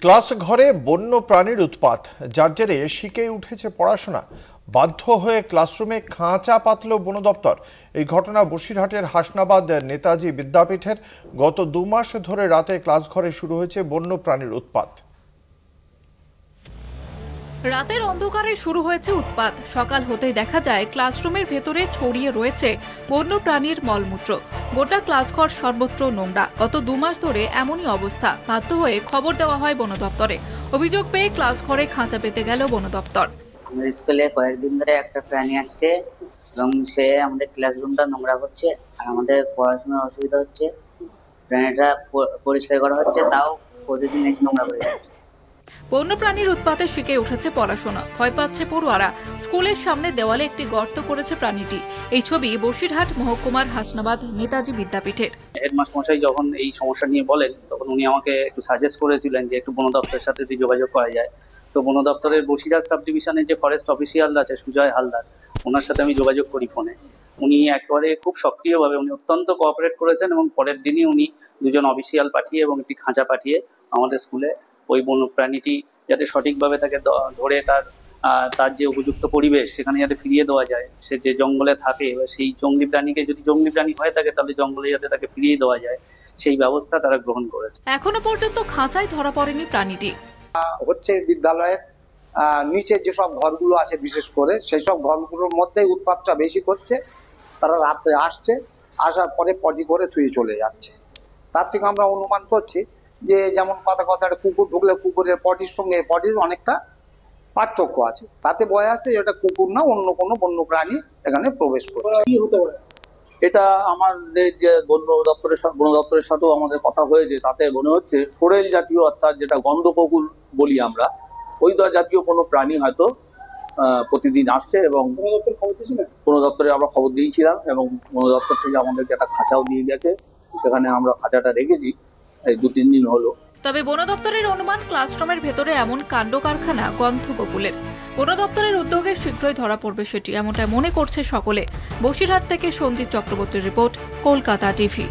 Class ঘরে বন্য প্রাণীর উৎপাত, যার জেরে শিখে উঠেছে পড়াশোনা। বাধ্য হয়ে ক্লাসরুমে খাঁচা পাতল বন দপ্তর। এই ঘটনা বসিরহাটের হাসনাবাদ নেতাজি বিদ্যাপীঠের। গত 2 মাস ধরে রাতে ক্লাস ঘরে শুরু হয়েছে বন্য প্রাণীর উৎপাত। রাতের অন্ধকারে শুরু হয়েছে উৎপাত। সকাল হতেই দেখা যায় ক্লাসরুমের ভেতরে ছড়িয়ে রয়েছে বন্য প্রাণীর মলমূত্র। গোটা ক্লাসঘর সর্বত্র নোংরা। গত 2 মাস ধরে এমনই অবস্থা। বাধ্য হয়ে খবর দেওয়া হয় বন দপ্তরে। অভিযোগ পেয়ে ক্লাস ঘরে খাঁচা পেতে গেল বন দপ্তর। আমাদের স্কুলে কয়েকদিন ধরে একটা প্রাণী আসছে এবং সে আমাদের ক্লাসরুমটা নোংরা করছে আর আমাদের পড়াশোনার অসুবিধা হচ্ছে। প্রাণীটা পরিষ্কার করা হচ্ছে, তাও প্রতিদিন এসে নোংরা করে যাচ্ছে। বন্যপ্রাণীর উৎপাতে শিখে উঠেছে পড়াশোনা। ভয় পাচ্ছে পড়ুয়ারা। স্কুলের সামনে দেওয়ালে একটি গর্ত করেছে প্রাণীটি। এই ছবি বসিরহাট মহকুমার হাসনাবাদ নেতাজি বিদ্যাপীঠের। হেডমাস্টার মশাই যখন এই সমস্যা নিয়ে বলেন, তখন উনি আমাকে একটু সাজেস্ট করেছিলেন যে একটু বন দপ্তরের সাথে যদি যোগাযোগ করা যায়। তো বন দপ্তরের বসিরহাট সাব ডিভিশনের যে ফরেস্ট অফিসিয়াল আছে সুজয় হালদার, ওনার সাথে আমি যোগাযোগ করি ফোনে। উনি একেবারে খুব সক্রিয়ভাবে উনি অত্যন্ত কোঅপারেট করেছেন এবং পরের দিনই উনি 2জন অফিসিয়াল পাঠিয়ে এবং একটি খাঁচা পাঠিয়ে আমাদের স্কুলে ওই বন্য প্রাণীটি যাতে সঠিকভাবে তাকে ধরে তার যে উপযুক্ত পরিবেশ সেখানে যাতে ফিরিয়ে দেওয়া যায়। সে যে জঙ্গলে থাকে বা সেই জঙ্গলি প্রাণীকে যদি জঙ্গলি প্রাণী হয়ে থাকে তাহলে জঙ্গলে যাতে তাকে ফিরিয়ে দেওয়া যায়, সেই ব্যবস্থা তারা গ্রহণ করেছে। এখনো পর্যন্ত খাঁচায় ধরা পড়েনি প্রাণীটি। হচ্ছে বিদ্যালয়ের নিচে যেসব ঘরগুলো আছে, বিশেষ করে সেই সব ঘরগুলোর মধ্যে উৎপাতটা বেশি করছে। তারা রাত্রে আসছে, আসার পরে পটি করে থুয়ে চলে যাচ্ছে। তার থেকে আমরা অনুমান করছি যে যেমন কথাটা কুকুর ঢুকলে কুকুরের পটির সঙ্গে পটির অনেকটা পার্থক্য আছে। তাতে বোঝা যাচ্ছে এটা কুকুর না, অন্য কোনো বন্য প্রাণী এখানে প্রবেশ করছে। কি হতে পারে? এটা আমাদের যে বন দপ্তরের সাথেও আমাদের কথা হয়েছে, তাতে মনে হচ্ছে সোরেল জাতীয়, অর্থাৎ যেটা গন্ধককুল বলি আমরা, ওই জাতীয় কোনো প্রাণী হয়তো প্রতিদিন আসছে। এবং বন দপ্তরে আমরা খবর দিয়েছিলাম এবং বন দপ্তর থেকে আমাদেরকে একটা খাঁচাও দিয়ে গেছে। সেখানে আমরা খাঁচাটা রেখেছি, এই 2-3 দিন হলো। তবে বন দপ্তরের অনুমান ক্লাসরুমের ভেতরে এমন কাণ্ড কারখানা গন্ধককুলের। বন দপ্তরের উদ্যোগে শীঘ্রই ধরা পড়বে সেটি, এমনটা মনে করছে সকলে। বসিরহাট থেকে সঞ্জিত চক্রবর্তীর রিপোর্ট, কলকাতা টিভি।